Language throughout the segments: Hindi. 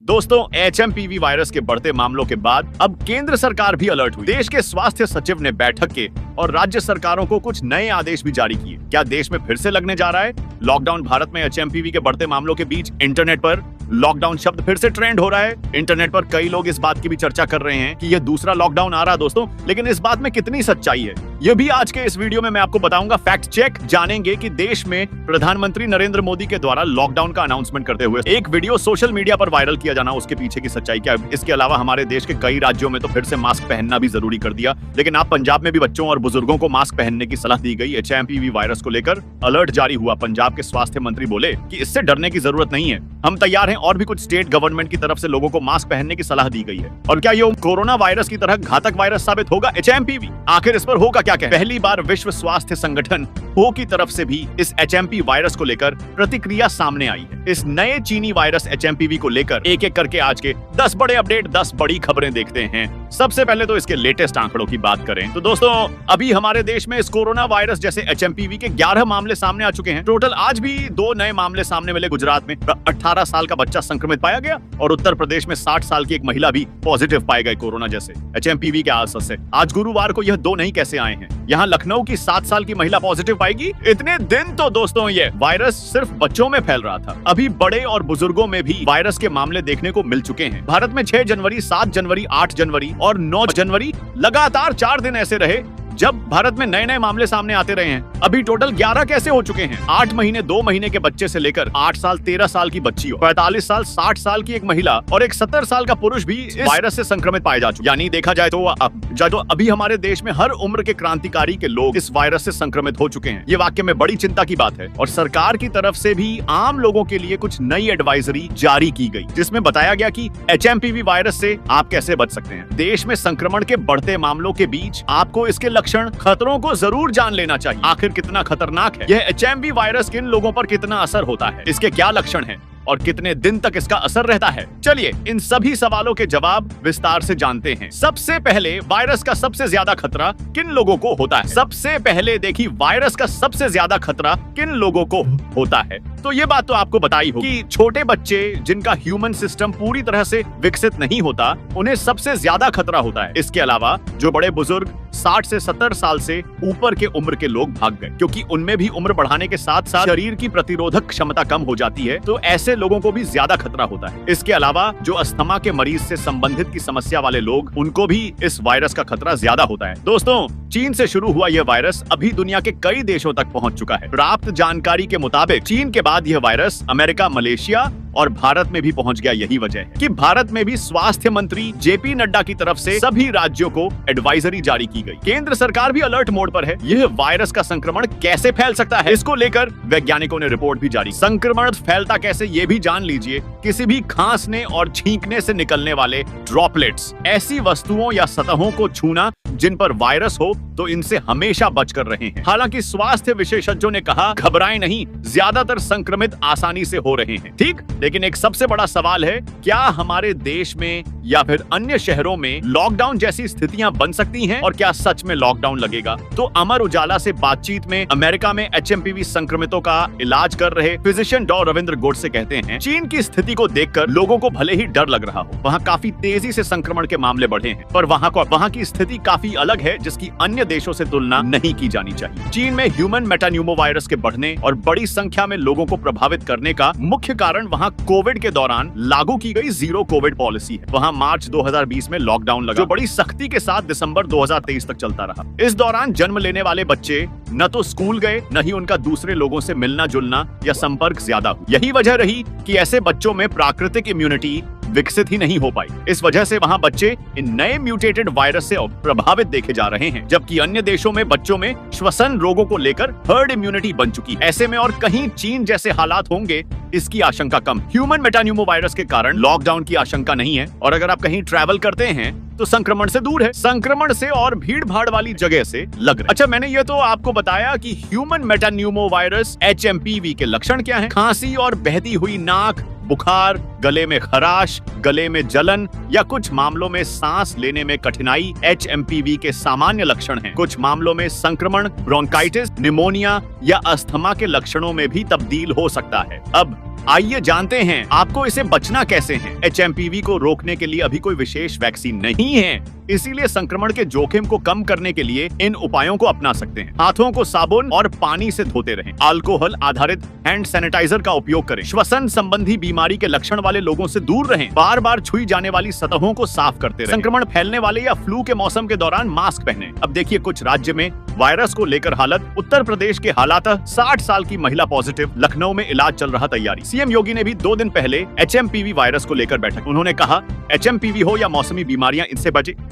दोस्तों, एचएमपीवी वायरस के बढ़ते मामलों के बाद अब केंद्र सरकार भी अलर्ट हुई। देश के स्वास्थ्य सचिव ने बैठक के और राज्य सरकारों को कुछ नए आदेश भी जारी किए। क्या देश में फिर से लगने जा रहा है लॉकडाउन? भारत में एचएमपीवी के बढ़ते मामलों के बीच इंटरनेट पर लॉकडाउन शब्द फिर से ट्रेंड हो रहा है। इंटरनेट पर कई लोग इस बात की भी चर्चा कर रहे हैं कि यह दूसरा लॉकडाउन आ रहा है दोस्तों, लेकिन इस बात में कितनी सच्चाई है यह भी आज के इस वीडियो में मैं आपको बताऊंगा। फैक्ट चेक जानेंगे कि देश में प्रधानमंत्री नरेंद्र मोदी के द्वारा लॉकडाउन का अनाउंसमेंट करते हुए एक वीडियो सोशल मीडिया पर वायरल किया जाना, उसके पीछे की सच्चाई क्या है। इसके अलावा हमारे देश के कई राज्यों में तो फिर से मास्क पहनना भी जरूरी कर दिया, लेकिन आप पंजाब में भी बच्चों और बुजुर्गों को मास्क पहनने की सलाह दी गई। एचएमपीवी वायरस को लेकर अलर्ट जारी हुआ। पंजाब के स्वास्थ्य मंत्री बोले कि इससे डरने की जरूरत नहीं है, हम तैयार हैं। और भी कुछ स्टेट गवर्नमेंट की तरफ से लोगों को मास्क पहनने की सलाह दी गई है। और क्या ये कोरोना वायरस की तरह घातक वायरस साबित होगा एचएमपीवी? आखिर इस पर होगा क्या? पहली बार विश्व स्वास्थ्य संगठन WHO की तरफ से भी इस एचएमपी वायरस को लेकर प्रतिक्रिया सामने आई है। इस नए चीनी वायरस एचएमपीवी को लेकर एक एक करके आज के 10 बड़े अपडेट, 10 बड़ी खबरें देखते हैं। सबसे पहले तो इसके लेटेस्ट आंकड़ों की बात करें तो दोस्तों, अभी हमारे देश में इस कोरोना वायरस जैसे एचएमपीवी के 11 मामले सामने आ चुके हैं। टोटल आज भी 2 नए मामले सामने मिले। गुजरात में 18 साल का बच्चा संक्रमित पाया गया और उत्तर प्रदेश में 60 साल की एक महिला भी पॉजिटिव पाए गए कोरोना जैसे एचएमपीवी के असर से। आज गुरुवार को यह 2 नहीं कैसे आए हैं? यहाँ लखनऊ की 7 साल की महिला पॉजिटिव पाएगी। इतने दिन तो दोस्तों ये वायरस सिर्फ बच्चों में फैल रहा था, अभी बड़े और बुजुर्गों में भी वायरस के मामले देखने को मिल चुके हैं। भारत में 6 जनवरी, 7 जनवरी, 8 जनवरी और 9 जनवरी लगातार 4 दिन ऐसे रहे जब भारत में नए नए मामले सामने आते रहे हैं। अभी टोटल 11 कैसे हो चुके हैं? 8 महीने 2 महीने के बच्चे से लेकर 8 साल 13 साल की बच्ची, 45 साल 60 साल की एक महिला और एक 70 साल का पुरुष भी इस वायरस से संक्रमित पाए जा चुके। यानी देखा जाए तो अभी हमारे देश में हर उम्र के क्रांतिकारी के लोग इस वायरस से संक्रमित हो चुके हैं। ये वाकई में बड़ी चिंता की बात है और सरकार की तरफ से भी आम लोगों के लिए कुछ नई एडवाइजरी जारी की गई, जिसमें बताया गया कि एचएमपीवी वायरस से आप कैसे बच सकते हैं। देश में संक्रमण के बढ़ते मामलों के बीच आपको इसके लक्षण, खतरों को जरूर जान लेना चाहिए। आखिर कितना खतरनाक है यह एचएमवी वायरस, किन लोगों पर कितना असर होता है, इसके क्या लक्षण हैं और कितने दिन तक इसका असर रहता है। चलिए इन सभी सवालों के जवाब विस्तार से जानते हैं। सबसे पहले, वायरस का सबसे ज्यादा खतरा किन लोगों को होता है? सबसे पहले देखिए, वायरस का सबसे ज्यादा खतरा किन लोगों को होता है। तो ये बात तो आपको बताई हो कि छोटे बच्चे जिनका ह्यूमन सिस्टम पूरी तरह से विकसित नहीं होता, उन्हें सबसे ज्यादा खतरा होता है। इसके अलावा जो बड़े बुजुर्ग 60 से 70 साल से ऊपर के उम्र के लोग भाग गए, क्योंकि उनमें भी उम्र बढ़ाने के साथ साथ शरीर की प्रतिरोधक क्षमता कम हो जाती है, तो ऐसे लोगों को भी ज्यादा खतरा होता है। इसके अलावा जो अस्थमा के मरीज से संबंधित की समस्या वाले लोग, उनको भी इस वायरस का खतरा ज्यादा होता है। दोस्तों, चीन से शुरू हुआ यह वायरस अभी दुनिया के कई देशों तक पहुंच चुका है। प्राप्त जानकारी के मुताबिक चीन के बाद यह वायरस अमेरिका, मलेशिया और भारत में भी पहुंच गया। यही वजह है कि भारत में भी स्वास्थ्य मंत्री जेपी नड्डा की तरफ से सभी राज्यों को एडवाइजरी जारी की गई। केंद्र सरकार भी अलर्ट मोड पर है। यह वायरस का संक्रमण कैसे फैल सकता है, इसको लेकर वैज्ञानिकों ने रिपोर्ट भी जारी। संक्रमण फैलता कैसे ये भी जान लीजिए। किसी भी खांसने और छींकने से निकलने वाले ड्रॉपलेट्स, ऐसी वस्तुओं या सतहों को छूना जिन पर वायरस हो, तो इनसे हमेशा बचकर रहें। हालांकि स्वास्थ्य विशेषज्ञों ने कहा, घबराएं नहीं, ज्यादातर संक्रमित आसानी से हो रहे हैं। ठीक, लेकिन एक सबसे बड़ा सवाल है, क्या हमारे देश में या फिर अन्य शहरों में लॉकडाउन जैसी स्थितियां बन सकती हैं और क्या सच में लॉकडाउन लगेगा? तो अमर उजाला से बातचीत में अमेरिका में एचएमपीवी संक्रमितों का इलाज कर रहे फिजिशियन डॉ रविंद्र गोडसे कहते हैं, चीन की स्थिति को देखकर लोगों को भले ही डर लग रहा हो, वहाँ काफी तेजी से संक्रमण के मामले बढ़े हैं, पर वहाँ की स्थिति काफी अलग है, जिसकी अन्य देशों से तुलना नहीं की जानी चाहिए। चीन में ह्यूमन मेटान्यूमो वायरस के बढ़ने और बड़ी संख्या में लोगों को प्रभावित करने का मुख्य कारण वहाँ कोविड के दौरान लागू की गई जीरो कोविड पॉलिसी है। वहाँ मार्च 2020 में लॉकडाउन लगा, जो बड़ी सख्ती के साथ दिसंबर 2023 तक चलता रहा। इस दौरान जन्म लेने वाले बच्चे न तो स्कूल गए, न ही उनका दूसरे लोगों से मिलना जुलना या संपर्क ज्यादा हुआ। यही वजह रही कि ऐसे बच्चों में प्राकृतिक इम्यूनिटी विकसित ही नहीं हो पाई। इस वजह से वहाँ बच्चे इन नए म्यूटेटेड वायरस से प्रभावित देखे जा रहे हैं, जबकि अन्य देशों में बच्चों में श्वसन रोगों को लेकर हर्ड इम्यूनिटी बन चुकी है। ऐसे में और कहीं चीन जैसे हालात होंगे, इसकी आशंका कम। ह्यूमन मेटान्यूमो वायरस के कारण लॉकडाउन की आशंका नहीं है, और अगर आप कहीं ट्रैवल करते हैं तो संक्रमण से दूर है, संक्रमण से और भीड़ भाड़ वाली जगह से लग रहे। अच्छा, मैंने ये तो आपको बताया कि ह्यूमन मेटान्यूमो वायरस एचएमपीवी के लक्षण क्या हैं। खांसी और बहती हुई नाक, बुखार, गले में खराश, गले में जलन या कुछ मामलों में सांस लेने में कठिनाई HMPV के सामान्य लक्षण हैं। कुछ मामलों में संक्रमण, ब्रोंकाइटिस, निमोनिया या अस्थमा के लक्षणों में भी तब्दील हो सकता है। अब आइए जानते हैं आपको इसे बचना कैसे है। HMPV को रोकने के लिए अभी कोई विशेष वैक्सीन नहीं है, इसीलिए संक्रमण के जोखिम को कम करने के लिए इन उपायों को अपना सकते हैं। हाथों को साबुन और पानी से धोते रहें। अल्कोहल आधारित हैंड सैनिटाइजर का उपयोग करें। श्वसन संबंधी बीमारी के लक्षण वाले लोगों से दूर रहें। बार बार छुई जाने वाली सतहों को साफ करते रहें। संक्रमण फैलने वाले या फ्लू के मौसम के दौरान मास्क पहनें। अब देखिए कुछ राज्य में वायरस को लेकर हालत। उत्तर प्रदेश के हालात, 60 साल की महिला पॉजिटिव, लखनऊ में इलाज चल रहा तैयारी। सीएम योगी ने भी 2 दिन पहले HMPV वायरस को लेकर बैठक। उन्होंने कहा HMPV हो या मौसमी बीमारियां,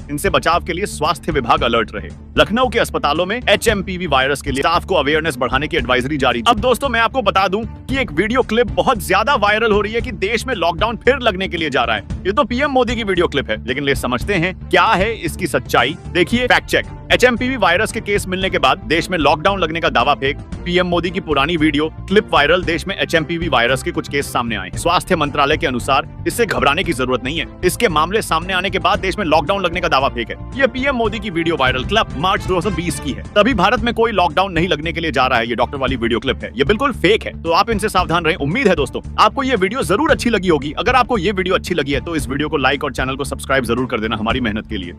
इनसे बचाव के लिए स्वास्थ्य विभाग अलर्ट रहे। लखनऊ के अस्पतालों में HMPV वायरस के लिए स्टाफ को अवेयरनेस बढ़ाने की एडवाइजरी जारी। अब दोस्तों मैं आपको बता दूं कि एक वीडियो क्लिप बहुत ज्यादा वायरल हो रही है कि देश में लॉकडाउन फिर लगने के लिए जा रहा है। ये तो पीएम मोदी की वीडियो क्लिप है, लेकिन ले समझते हैं क्या है इसकी सच्चाई। देखिए फैक्ट चेक। HMPV वायरस के केस मिलने के बाद देश में लॉकडाउन लगने का दावा फेक। पीएम मोदी की पुरानी वीडियो क्लिप वायरल। देश में HMPV वायरस के कुछ केस सामने आए। स्वास्थ्य मंत्रालय के अनुसार इससे घबराने की जरूरत नहीं है। इसके मामले सामने आने के बाद देश में लॉकडाउन लगने का दावा फेक है। ये पीएम मोदी की वीडियो वायरल क्लिप मार्च 2020 की है। तभी भारत में कोई लॉकडाउन नहीं लगने के लिए जा रहा है। ये डॉक्टर वाली वीडियो क्लिप है, ये बिल्कुल फेक है। तो आप इनसे सावधान रहें। उम्मीद है दोस्तों आपको ये वीडियो जरूर अच्छी लगी होगी। अगर आपको ये वीडियो अच्छी लगी है तो इस वीडियो को लाइक और चैनल को सब्सक्राइब जरूर कर देना हमारी मेहनत के लिए।